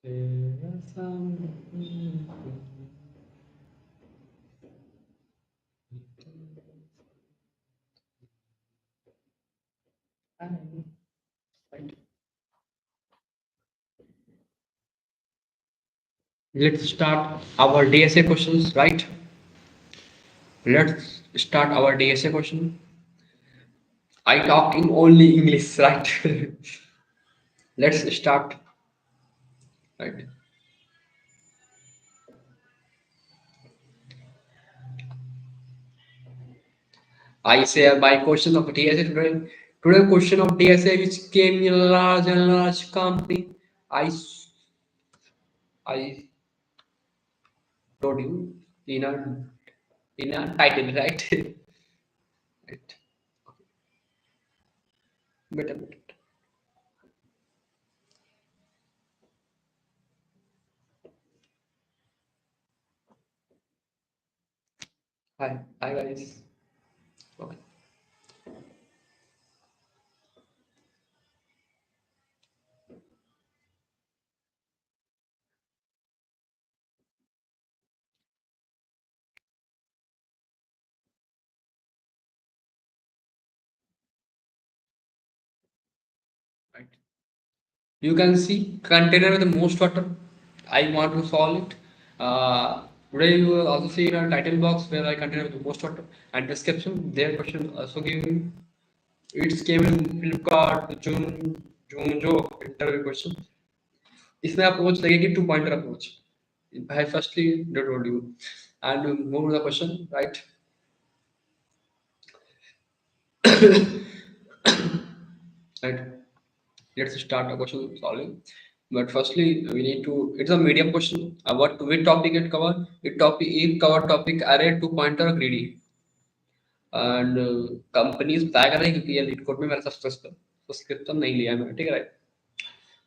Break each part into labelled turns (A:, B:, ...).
A: Let's start our DSA questions, right? Let's start our DSA question. I talk in only English, right? Let's start, right? I say my question of DSA today. Today question of DSA which came in a large and large company. I told you in a title, right? Right. Wait a minute. Hi guys. Okay. Right. You can see container with the most water. I want to solve it. Today you will also see in a title box where I container with the most water and description. Their question also given. It's came in Flipkart, Dunzo interview question. इसमें approach लगेगी two pointer approach. I firstly told you and move to the question, right? Right. Let's start a question solving. But firstly, we need to. It's a medium question. What which topic it cover? It cover topic array two pointer greedy and companies tag रहे हैं क्योंकि ये leet code में मेरा subscription नहीं लिया है मैंने, ठीक है right?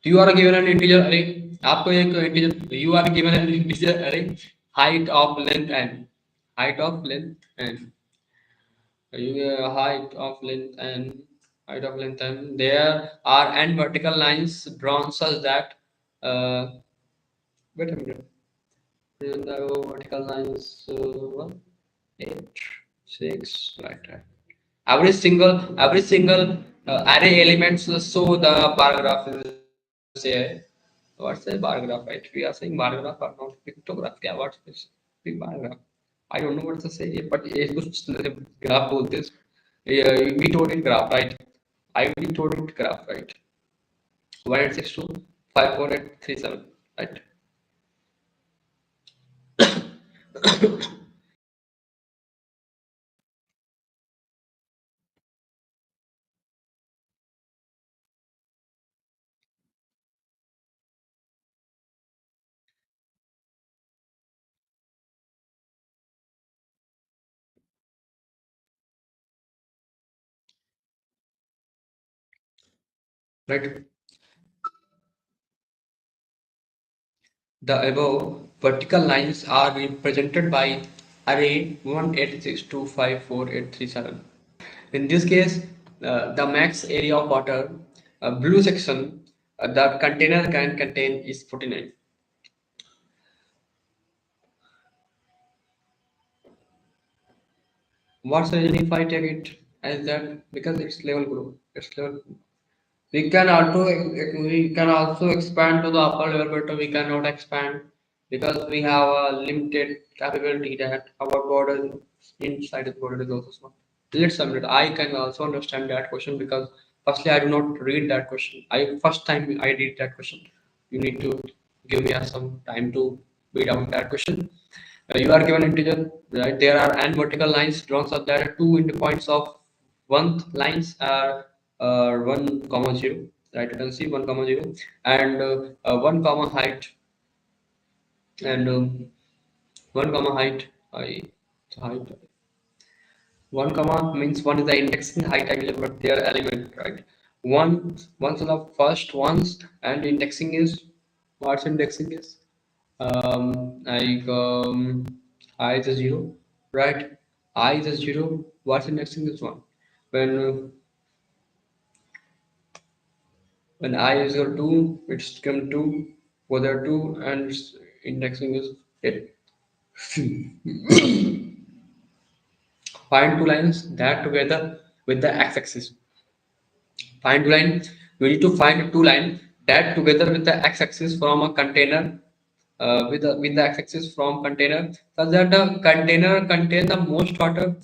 A: You are given an integer array. आपको एक integer you are given an integer array height of length and height of length and there are n vertical lines drawn such that uh, wait a minute. The vertical lines 1, 8, 6, right. Every single array elements so the bar graph is here. What's a bar graph, right? We are saying bar graph or not pictograph. Yeah, what's this big bar graph? I don't know what to say, but ये कुछ graph बोलते हैं. Yeah, we told it graph, right? We told it graph, right? 1862 54837, right? Right. The above vertical lines are represented by array 186254837. In this case, the max area of water, blue section, the container can contain is 49. What's the reason if I take it as that? Because it's level group. It's level. We can also expand to the upper level, but we cannot expand because we have a limited capability that our border inside the border is also small. Let's submit. I can also understand that question because firstly I do not read that question. I first time I read that question. You need to give me some time to read out that question. You are given integer, right? There are n vertical lines drawn so there are two endpoints of one lines are 1 comma 0, right? You can see 1 comma 0 and 1 comma height and 1 comma height 1 comma means one is the indexing height I will put their element, right? One's the first ones and indexing is what's indexing is like I is a 0, right? I is a 0, what's indexing is 1. When when I is equal to 2, it's come 2. go there too, and indexing is it. Find two lines that together with the x-axis. Find two line. We need to find two line that together with the x-axis from a container, with the x-axis from container, such that the container contains the most water.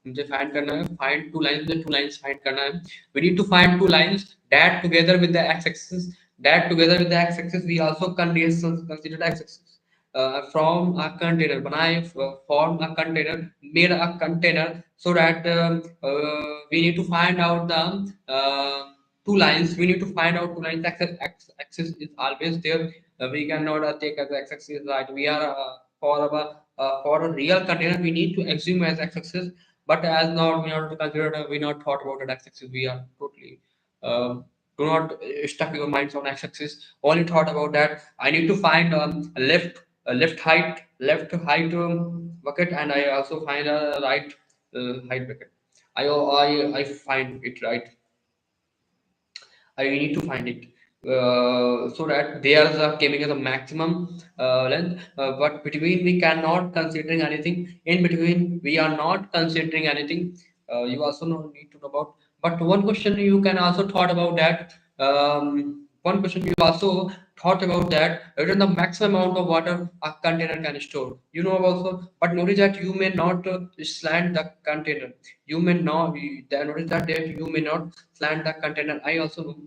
A: मुझे find करना है, find two lines, मुझे two lines find करना है. We need to find two lines that together with the x-axis, we also consider the x-axis. From a container, form a container, made a container, so that we need to find out the two lines. We need to find out two lines. Axis is always there. We cannot take as x-axis, right. We are for a real container, we need to assume as x-axis, but as not we not considered, we not thought about it x-axis. We are totally uh, do not stuck your minds on x-axis. Only thought about that. I need to find left height bucket, and I also find a right height bucket. I find it right. I need to find it, so that they are coming as a maximum length. But between we cannot considering anything. In between we are not considering anything. You also know, need to know about. But one question you can also thought about that. One question you also thought about that. What is the maximum amount of water a container can store? You know also, but notice that you may not slant the container. You may not. Notice that you may not slant the container. I also know,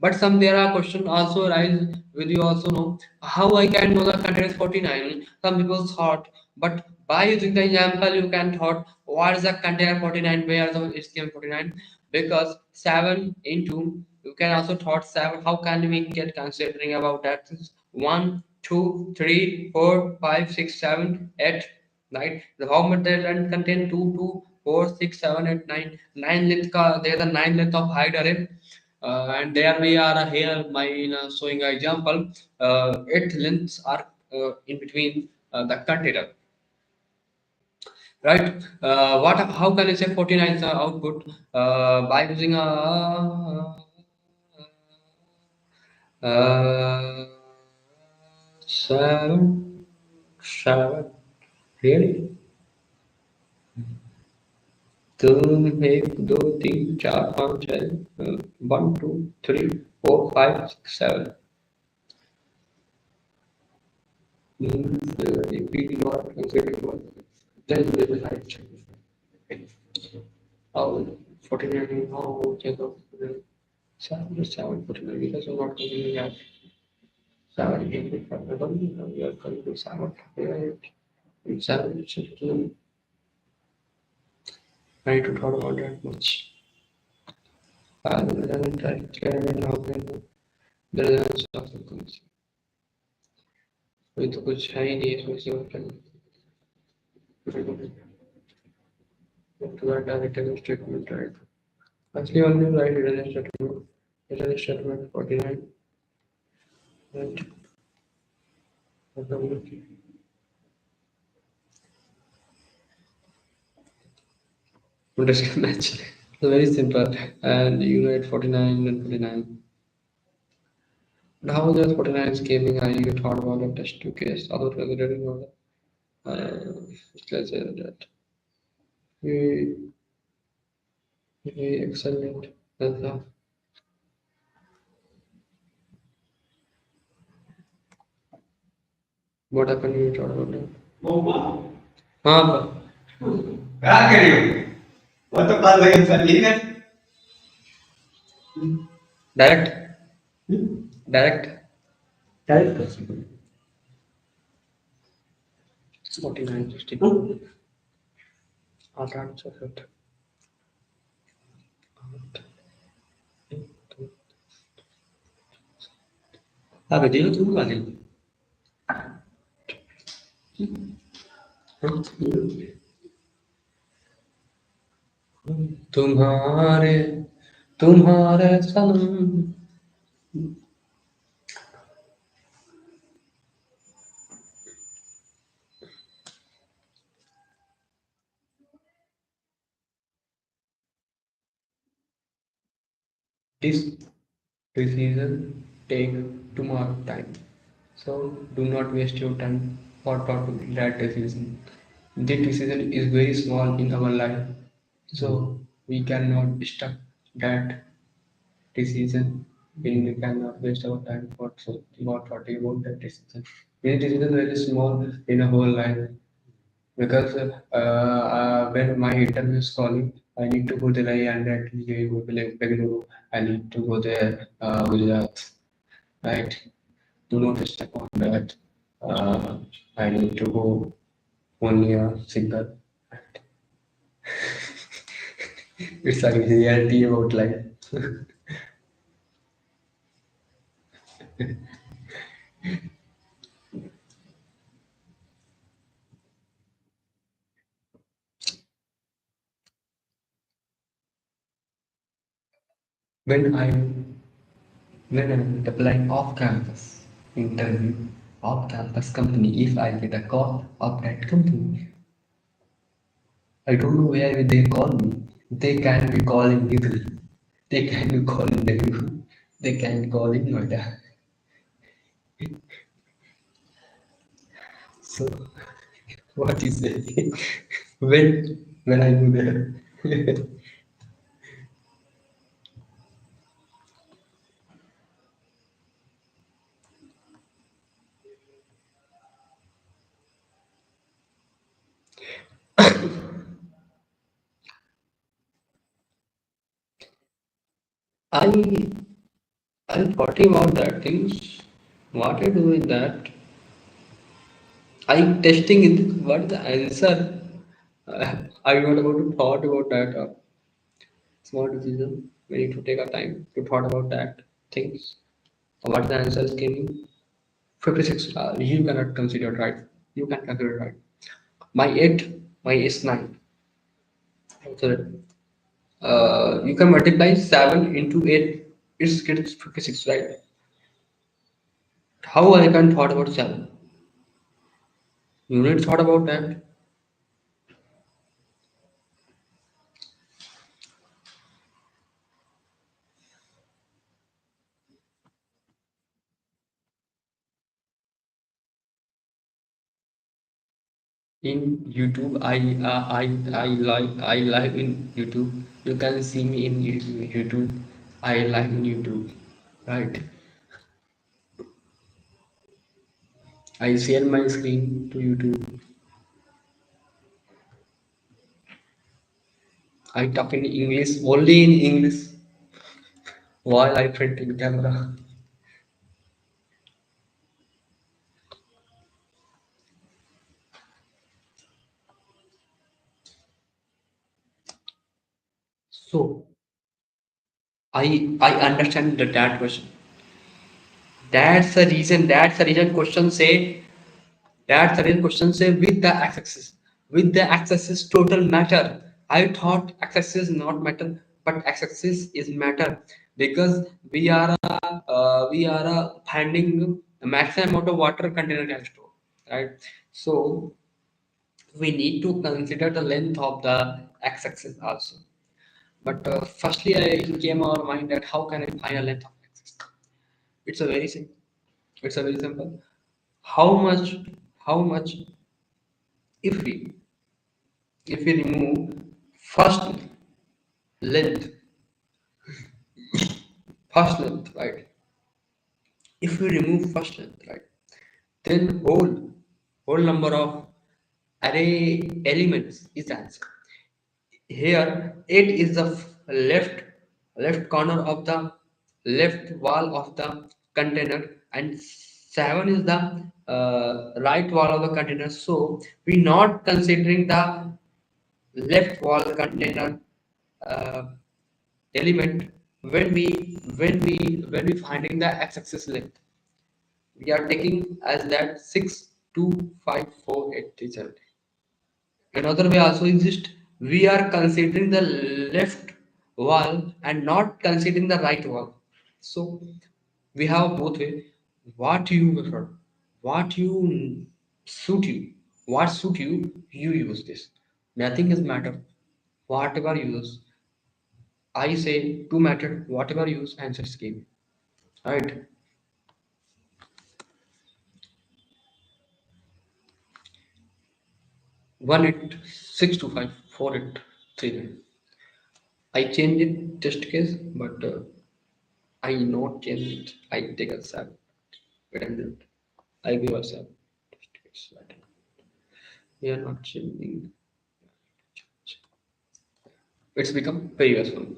A: but some there are questions also arise with you also know how I can know the content is 49. Some people thought, but by using the example you can thought what is the container 49, where the HTML 49, because 7 into you can also thought 7, how can we get considering about that? 1 2 3 4 5 6 7 8, right? The how much they contain 2 2 4 6 7 8 9 9 length ka, there is a 9 length of hide array. And there we are here my showing an example. Eight lengths are in between the container, right. What how can I say 49 is output by using a uh, seven seven really. तुम एक दो तीन चार पाँच छः 1 2 3 4 5 6 7. If we do not consider one, then we will have to how 49 how take up 7 49 because of not considering that 7 8 5 we are going to 7 8 7 I need to talk about that much. Doesn't clear how can there is something with कुछ है ही नहीं इसमें से to that directive statement, right? Actually, only write return statement. Return statement 49. Right. What is match? So very simple. And you know it 49 and 49. But how does 49 is gaming? I you thought about a test two case. Other didn't know that. Let's say that. We excellent. That's what happened you thought about that. हाँ क्या कर रही हो वो तो कल वही कर ली ना डायरेक्ट डायरेक्ट डायरेक्ट 49 60 आठ आठ चौसठ हाँ बेटी तुम वाले तुम्हारे तुम्हारे सनम this decision take tomorrow time. So do not waste your time for talking that decision. The decision is very small in our life, so we cannot stuck that decision. We cannot waste our time for so not talking about that decision. This decision is very small in a whole life because when my interview is calling, I need to go there and actually go to Bangalore. I need to go there, Gujarat, right? Do not step on that. Uh, I need to go only a single. It's a reality about life. When I when I'm applying off campus interview, off campus company, if I get a call of that company, I don't know where they call me. They can be calling Delhi. They can be calling Delhi. They can call in Noida. So what is it? When I go there. I I thought about that things. What I do is that I testing it. What is the answer? I not about to thought about that small decision. We need to take our time to thought about that things. What the answer is giving? 56. You cannot consider it right. You can consider it right. My 8, my is 9. So you can multiply 7 into 8. It gets 56, right? How I can thought about 7? You need thought about that. In YouTube, I live in YouTube. You can see me in YouTube. I live in YouTube, right? I share my screen to YouTube. I talk in English, only in English, while I print in camera. So I understand that question. That's the reason. That's the reason. Question say. That's the real question say with the x-axis. With the x-axis total matter. I thought x-axis not matter, but x-axis is matter because we are finding the maximum amount of water container can store, right? So we need to consider the length of the x-axis also. But firstly, I came our mind that how can I find a length of x-axis? It's a very simple. It's a very simple. How much? How much if we remove first length, right? If we remove first length, right, then whole number of array elements is the answer. Here, 8 is the left corner of the left wall of the container, and 7 is the right wall of the container. So we not considering the left wall container uh, element when we finding the x-axis length. We are taking as that 62548 result. Another way also exists. We are considering the left wall and not considering the right wall. So we have both way. What you prefer, what you suit you, what suit you, you use this. Nothing is matter. Whatever you use. I say two matter, whatever you use, answers game. Right? 1 it 6 to 5, 4 it 3 9. I change it test case, but I not change it. I take a sub redundant. I give a sub test case. Right? We are not changing. It's become very useful.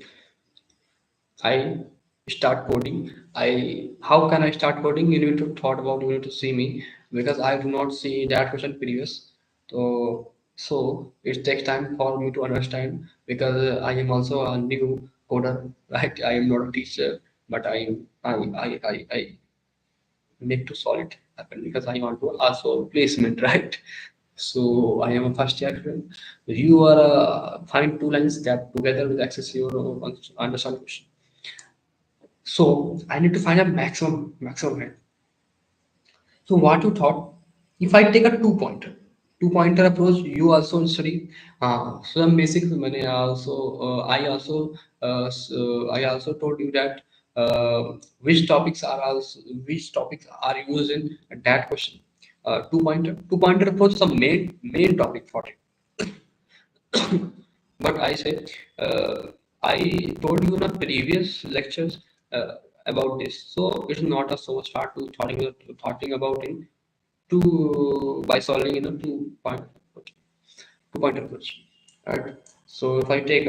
A: I start coding. I how can I start coding? You need to thought about you need to see me because I do not see that question previous. So it takes time for me to understand because I am also a new coder, right? I am not a teacher, but I need to solve it happen because I want to also placement, right? So I am a first year student. You are find two lines that together will access your understand question. So I need to find a maximum height. So what you thought? If I take a two pointer approach, you also study some basics. I also told you that which topics are used in that question. Two pointer approach is the main topic for it. But I say, I told you in the previous lectures about this, so it's not a so start to thoughting about it to by solving in a two point approach, right? So if I take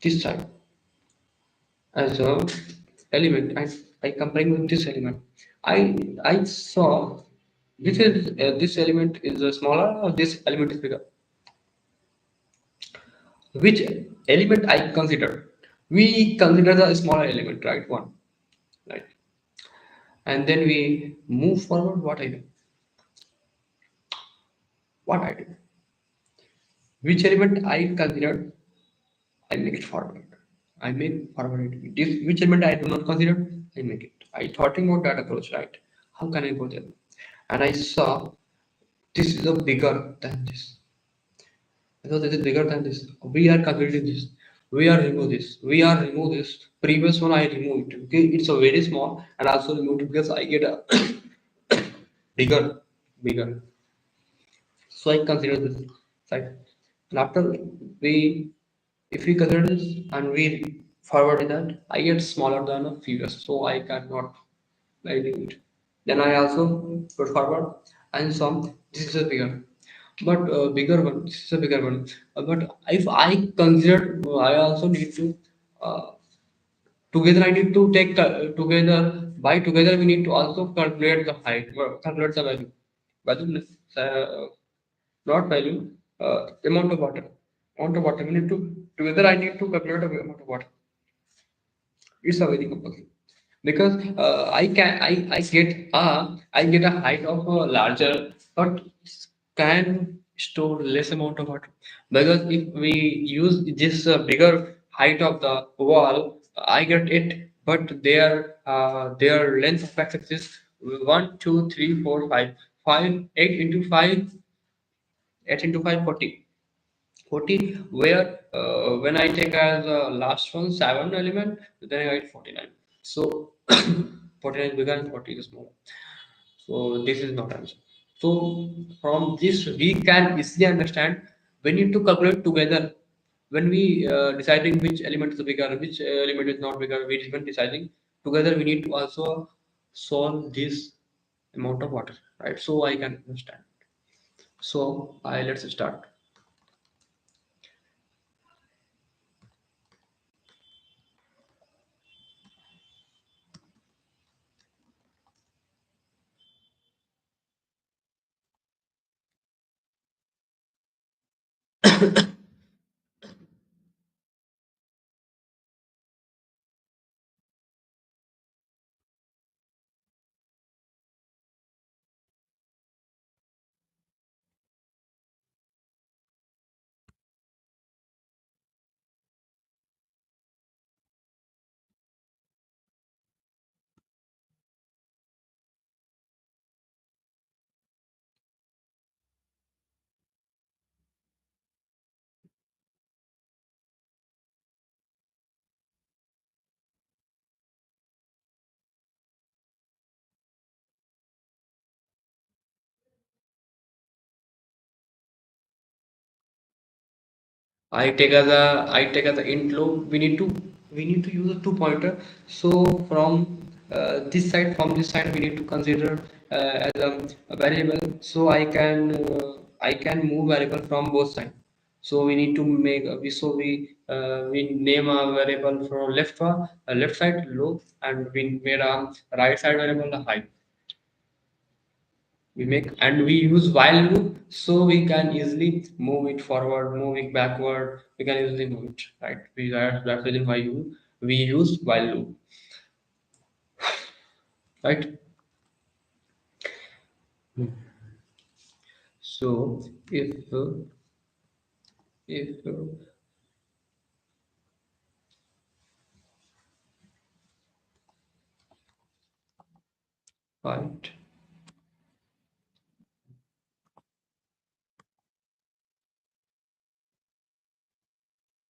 A: this side as a element and I comparing with this element, I saw this element is smaller or this element is bigger. Which element I consider? We consider the smaller element, right? One, right? And then we move forward. What I do? Which element I consider? I make it forward. I make forward it. Which element I do not consider? I make it. I thought about that approach, right? How can I go there? And I saw this is a bigger than this. Because it is bigger than this. We are calculating this. We are remove this. We are remove this. Previous one I remove it. Okay, it's a very small and also remove it because I get a bigger, bigger. So I consider this side. And after we, if we consider this and we forward that, I get smaller than a previous. So I cannot I do it. Then I also put forward and some. This is a bigger. But bigger one. This is a bigger one. But if I consider, I also need to uh, together. I need to take together. By together, we need to also calculate the height, calculate the value. Value, not value. Amount of water. Amount of water. We need to together. I need to calculate the amount of water. It's a very compulsory because I get a height of a larger but can store less amount of water because if we use this bigger height of the wall I get it but their length of axis is 1 2 3 4 5 5 8 into 5 8 into 5 40 40 where when I take as last one 7 element then I get 49 so 49 is bigger and 40 is smaller so this is not answer so from this we can easily understand we need to calculate together when we deciding which element is bigger which element is not bigger we even deciding together we need to also solve this amount of water right so I can understand so I let's start. I take as a int low. We need to use a two pointer. So from this side we need to consider as a variable. So I can move variable from both sides. So we need to make we name a variable for left side low, and we made a right side variable high. We make and we use while loop, so we can easily move it forward, move it backward. We can easily move it, right? That's the reason why we use while loop, right? So if right,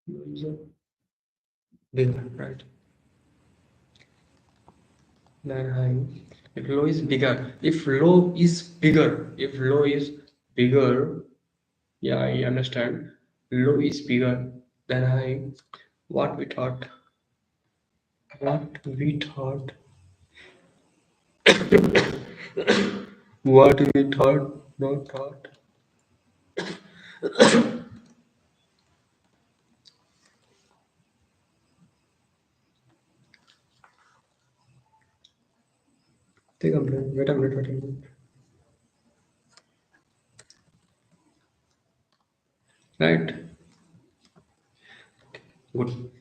A: user bigger, right, than high. If low is bigger, if low is bigger, yeah, I understand. Low is bigger than high. What we thought, what we thought What we thought, not thought. Take a minute. Wait a minute. Wait a minute. Right. Good.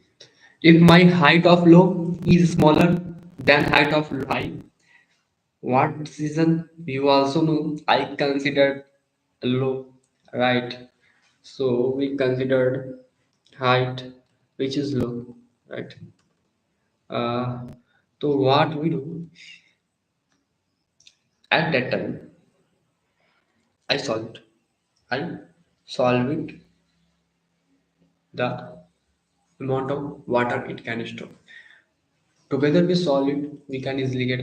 A: If my height of low is smaller than height of high, what decision you also know I considered low, right? So we considered height, which is low, right? Uh, so what we do at that time, I solve it. I solve it the amount of water it can store. Together we solve it, we can easily get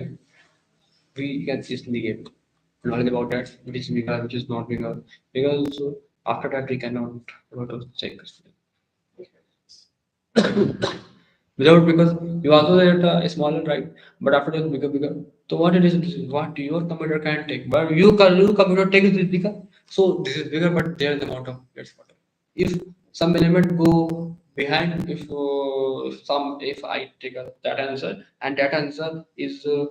A: knowledge about that, which is bigger, which is not bigger. Because after that we cannot go to check without, because you also get a smaller, right, but after that bigger. So what it is, this is what your computer can take, but your computer takes this bigger. So this is bigger, but there is the amount of that's what. If some element go behind, if I take that answer and that answer is uh,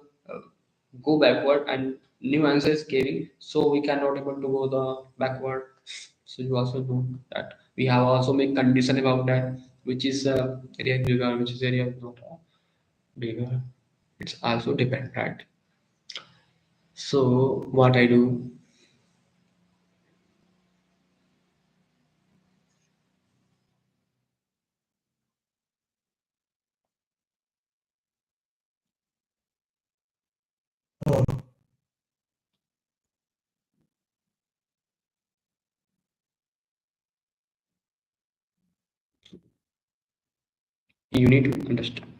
A: go backward and new answer is carrying, so we cannot able to go the backward. So you also know that we have also make condition about that, which is area is bigger, which is area is not bigger. It's also depend, right? So what I do, you need to understand.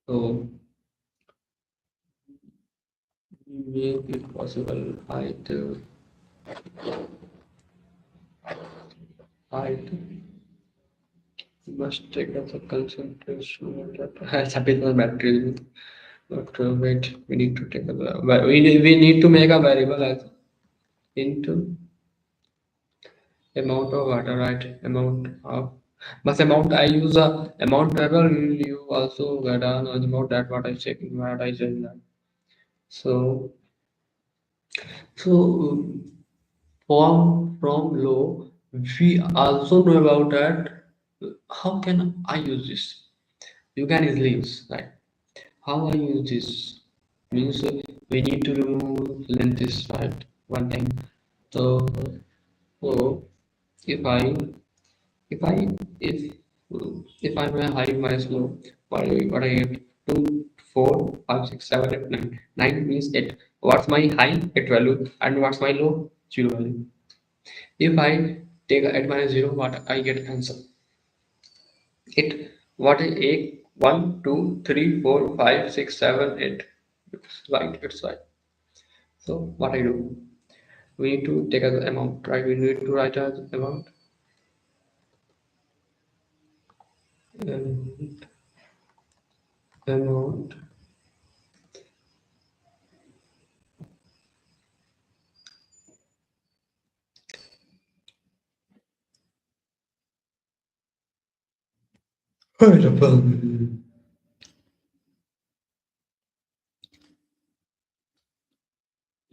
A: So make it possible. Height must take up the concentration. It's a bit of battery. But wait, we need to take a we need to make a variable as into amount of water, right? Amount of but amount I use a amount variable. You also get an amount that what I said that. So so from low, we also know about that. How can I use this? You can easily use, right? How I use this means we need to remove length is right one time. So, so if I if I if if I'm a high minus low, what I get? 2, 4, 5, 6, 7, 8, 9. 9 means 8. What's my high? 8 value. And what's my low? 0 value. If I take 8 minus 0, what I get answer? It what is 8? 1, 2, 3, 4, 5, 6, 7, 8. It's right, it's right. So what I do? We need to take an amount, right? We need to write an amount. Um, amount.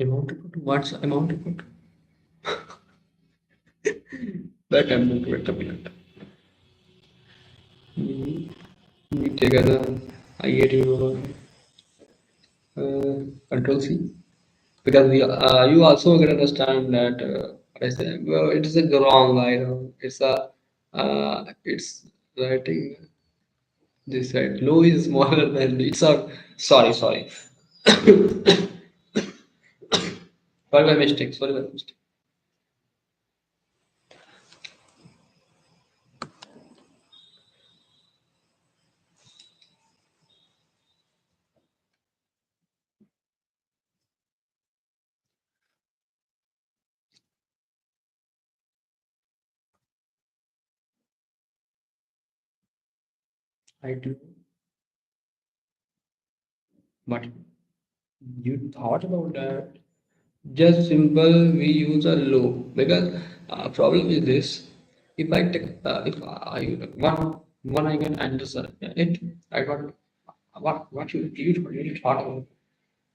A: Amount to put. What's amount to put? That amount. Wait a minute. We take a I get you control C because you also can understand that what I say. Well, it is a wrong. I know it's a it's writing this right. Low is smaller than it's a sorry. Sorry my mistake. Sorry my mistake. I do. But you thought about that. Just simple, we use a low because problem is this. If I take if I one I can answer it. I got what you thought about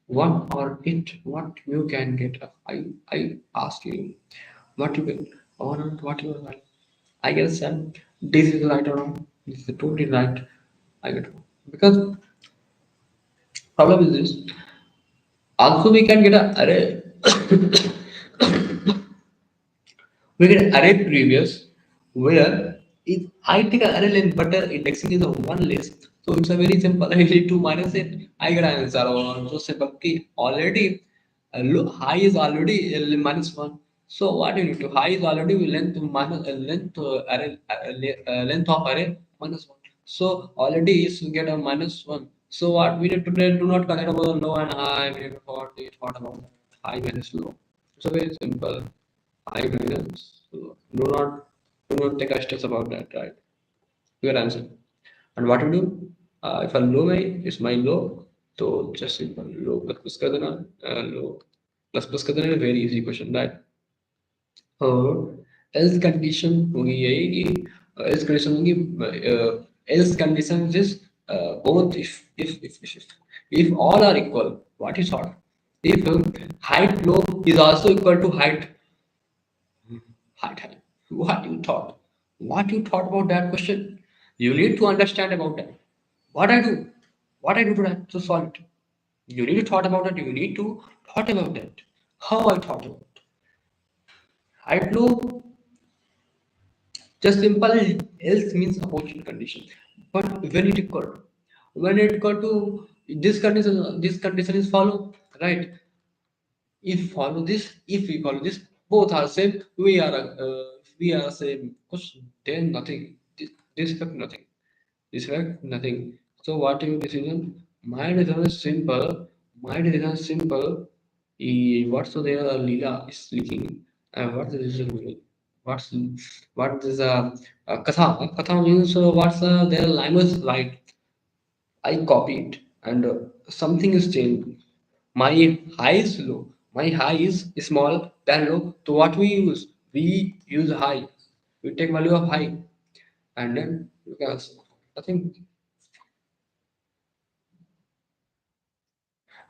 A: one or it what you can get. I ask you what you will or what you will. I guess this is right or wrong. This is totally right. I get wrong. Because problem is this. Also we can get a array. We get array previous where if I take an array length but the indexing is of one list, so it's a very simple. I need to minus it. I get an answer. Or so simple. Okay, already high is already minus one. So what you need to high is already length minus length array length of array minus one. So already is get a minus one. So what we need to do not consider about low and high. We need to thought about high minus low. So very simple. High minus. So do not take a stress about that, right? Your answer. And what to do? If a low is my low, so just simple low plus कर देना low plus कर देना very easy question right? और else condition होगी यही कि else condition होगी else condition is both if all are equal. What is thought? If height low is also equal to height. What you thought? What you thought about that question? You need to understand about that. What I do? What I do to solve it? You need to thought about it. You need to thought about that. How I thought about it. Height low, just simple else means opposite condition. But when it got to this condition is follow, right? If we follow this, both are same. We are same question. Then nothing. This effect nothing. This effect nothing. So what your decision? My decision is simple. My decision is simple. What's there Leela is leaking. And what the decision will? What's what is katha? Katha means what's their language right? I copy it and something is changed. My high is low. My high is small than low. So what we use? We use high. We take value of high and then you can nothing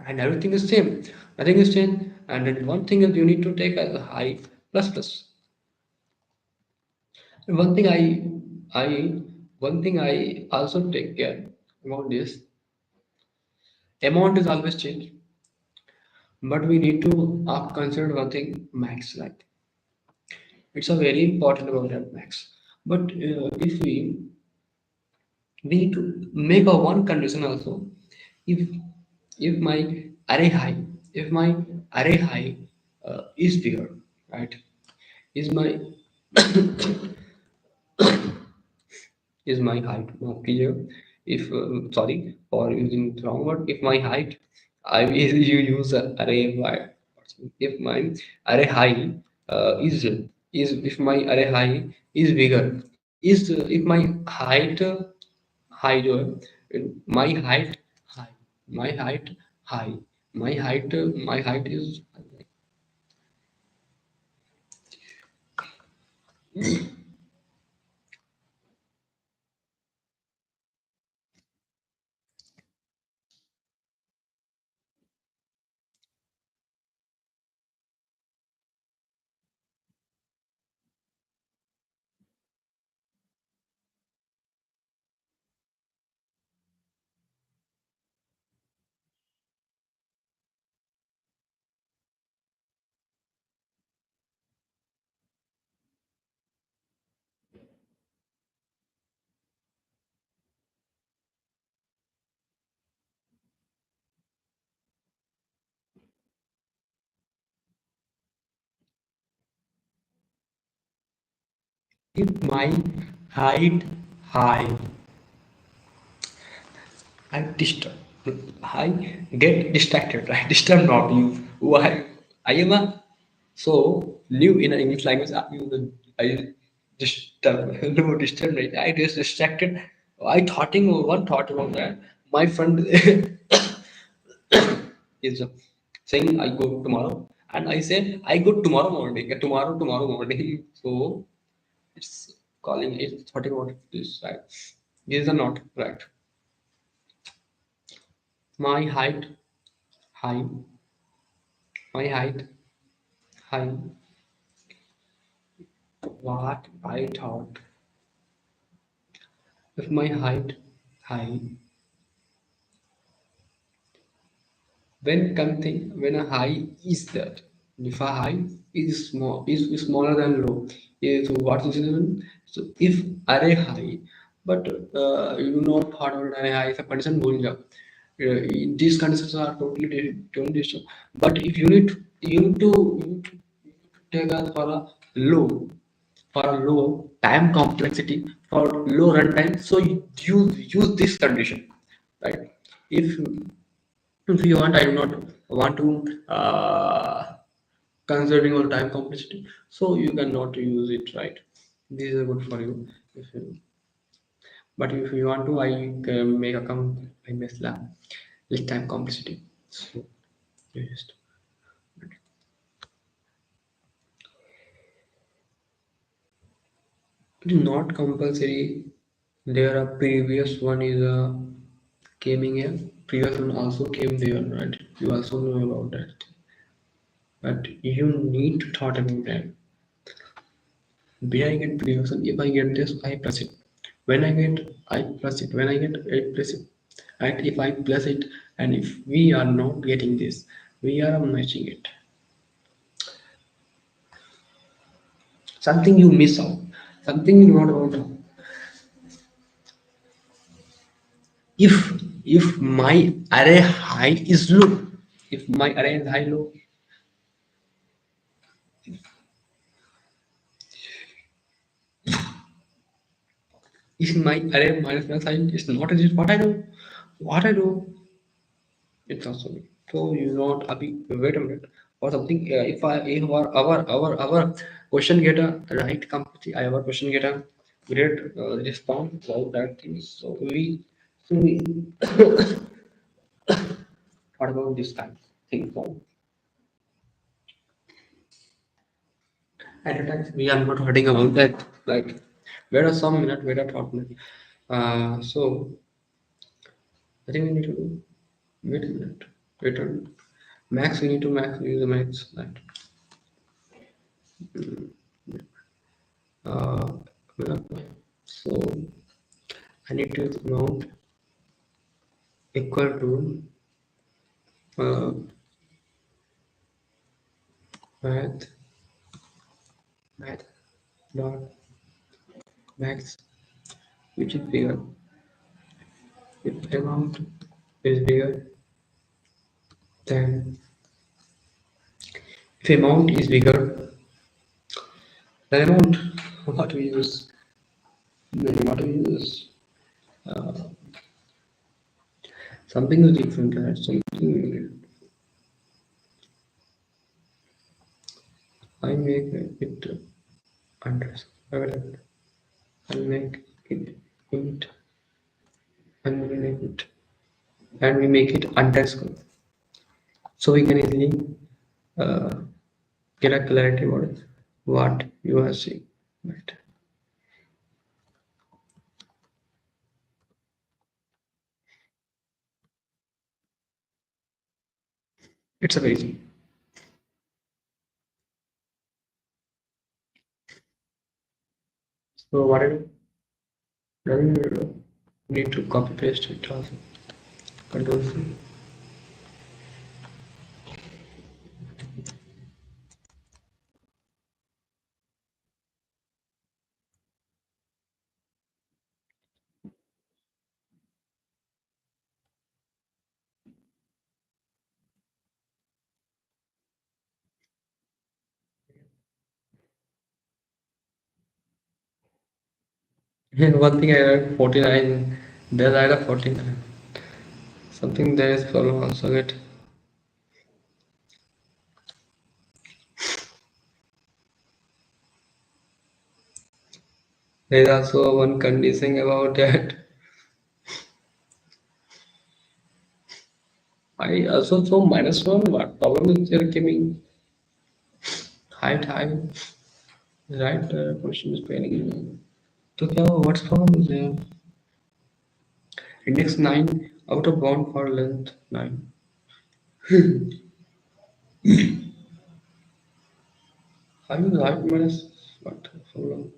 A: and everything is same. Nothing is changed. And then one thing is you need to take as a high plus plus. And I one thing I also take care about this amount is always changed. But we need to consider one thing, max. Like it's a very important about that max. But if we need to make a one condition also. If if my array high, if my array high is bigger, right? Is my is my height not clear? If sorry for using the wrong word. If my height, I will you use a array wide. If my array high is if my array high is bigger, is if my height high my height high, my height high, my height is if my height high, I disturb. I get distracted, right? Disturb not you. Why? I am a so live in an English language. I disturb. No disturb. Right? I just distracted. I thoughting one thought about that. My friend is saying I go tomorrow, and I say I go tomorrow morning. Tomorrow morning. So it's calling. It's thoughting about this, right? These are not right. My high, my high. What I thought, if my height high, when something when a high is that, if a high is small is smaller than low, so what is it? So if array high, but you know part of array high is a condition भूल जाओ. These conditions are totally different. But if you need to take us for a low time complexity, for low runtime. So you use this condition, right? If if you want, I do not want to conserving all time complexity, so you cannot use it, right? These are good for you. If you but if you want to, I can make account I miss less time complexity. So you just it is not compulsory. There are previous one is came in here. Previous one also came there, right? You also know about that. But you need to thought about that. When I get previous one, if I get this, I plus it. When I get, I plus it. When I get, I plus it. And if I plus it, and if we are not getting this, we are matching it. Something you miss out. Something you not about. If my array high is low, if my array is high low, if my array minus minus high is not exist, what I do? What I do? It's also me. So you not happy. Wait a minute. Or something. If our question get a right complete, our question get a great response about that thing. So we thought about this kind of thing. So at the time we are not hurting about that. Like wait a some minute, wait a thought minute. So I think we need to do. Wait a minute. Wait a minute. Max we need to max use the max. Right. Uh, so I need to amount equal to math, math, dot, max, which is bigger. If amount is bigger than if amount is bigger than amount, what we use? Then what we use? Uh, Something is different, right? Something I make it address. I'll make it int and we make it underscore. So we can easily uh, get a clarity about what you are seeing. Right. It's a very easy. So what I do, doesn't need to copy paste it also. Control C. And one thing I read 49, there's either 49. Something there is problem also get. There is also one condition about that. I also saw minus one. What problem is there coming? Height high. Right question is paining. So क्या what's problem is there? Index 9 out of bound for length 9. How is height minus what problem?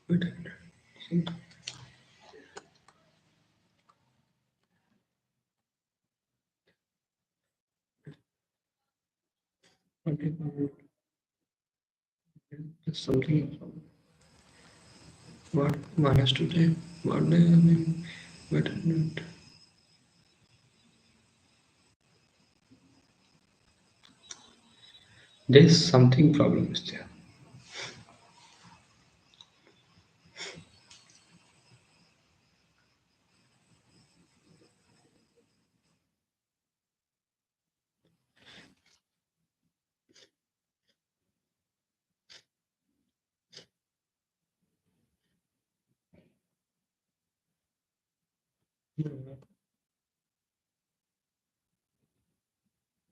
A: Wait a minute. Okay, there's something. What minus 2 time? What the I mean? Wait a minute. There's something problem is there.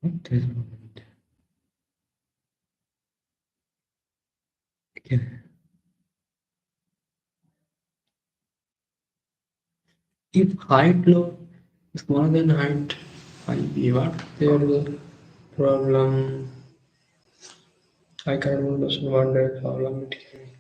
A: What is problem there? Okay. If height low is smaller than height, I be what there the problem. I can't understand what the problem it is.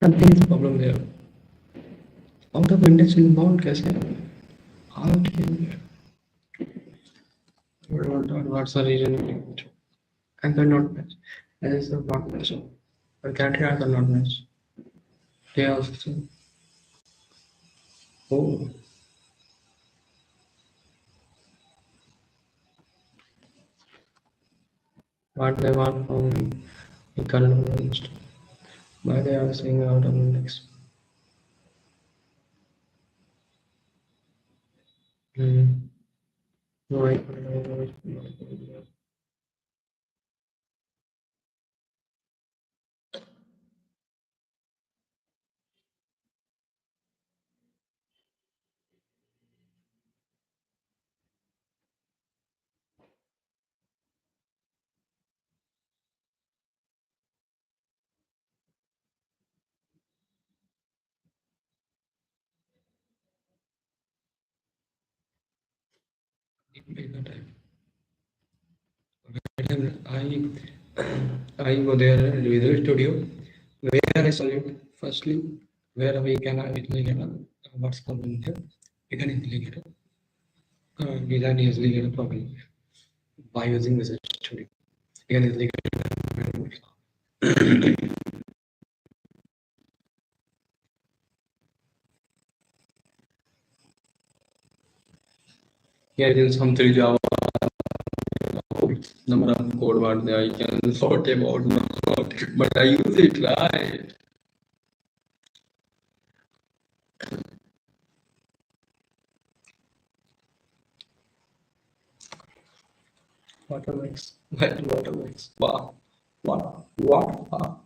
A: Something is problem there. Out of index in bound कैसे how it came there? What's the reason? I cannot match. That is the not match. But criteria cannot match. They also oh what they want from me. We cannot understand. Why they are saying out of index. No, I I go there Visual Studio where I select firstly where we can easily get what's called in here. We can easily get we can easily get a problem by using Visual Studio. We can easily get here is some three Java number of code what I can sort about not, but I use it right. Waterworks. Waterworks. Wow. What? Wow.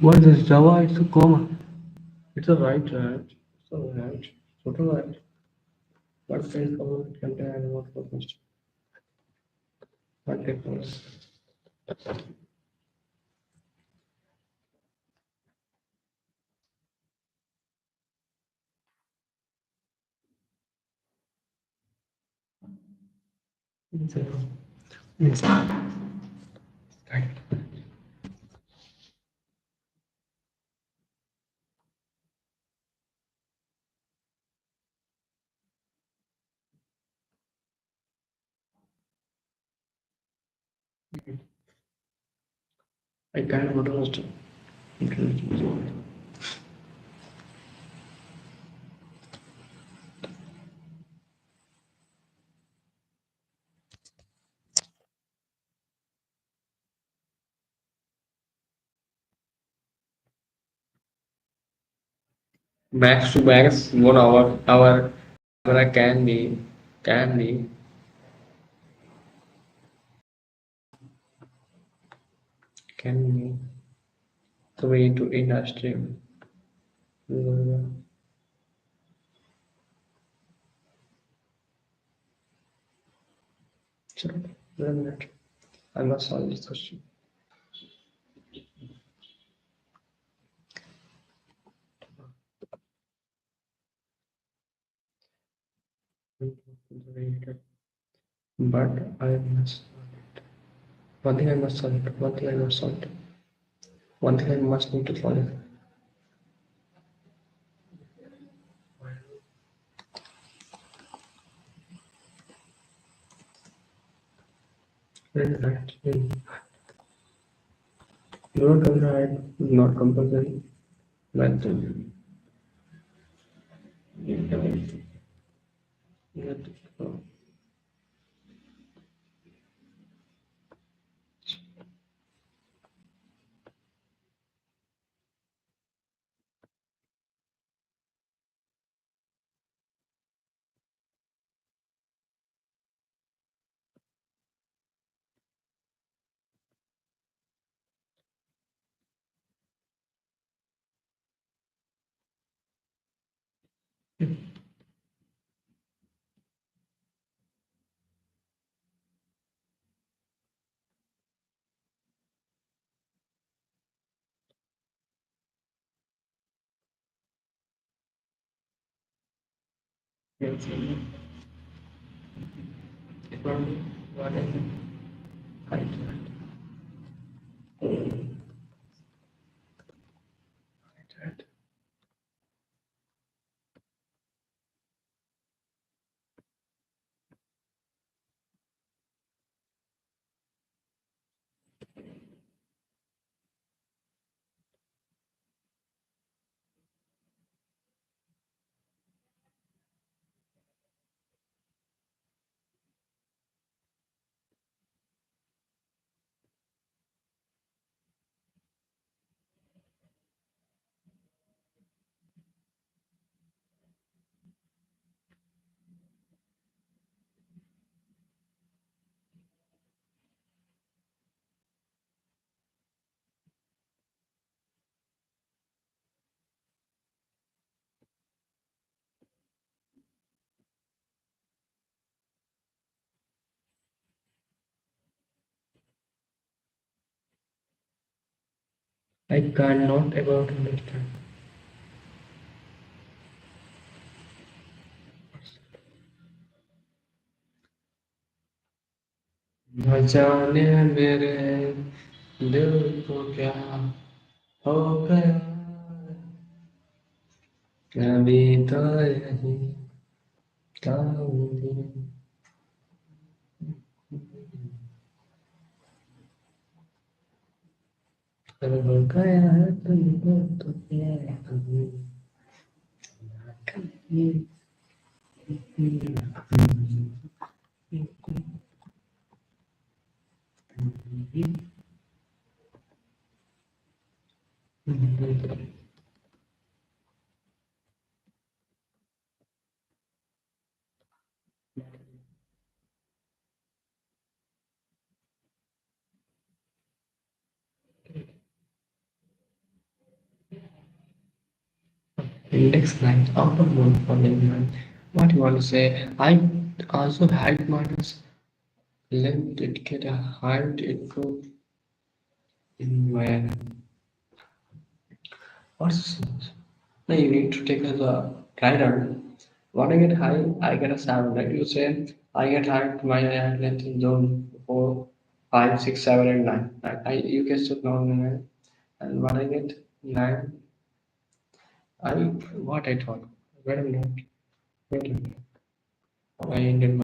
A: What is Java? It's a comma. It's a right. It's a right. Total right. What phase cover contain and what purpose? What difference? It's a it's right. I can't go to hostel. Max to max 1 hour can be can be 3 to industry. So, wait a minute. I must solve this question. But I must one thing I must solve it. One thing I must solve it. One thing I must need to solve it. Right. Not right. Not compulsory. But Yes, what is it? Right, right. I cannot about understand. न जाने मेरे दिल को क्या हो गया अभी तो यही था हो गया है तुमको तो क्या अभी index 9 out of 1 for everyone. What you want to say? I also had minus let it get a hard intro in my what's this? No, you need to take as a rider. When I get high, I get a 7. Right? You say I get high to my length in zone 4, 5, 6, 7, and 9. You can still know 9. And when I get 9, I what I thought. Wait a minute. Wait a minute. I ended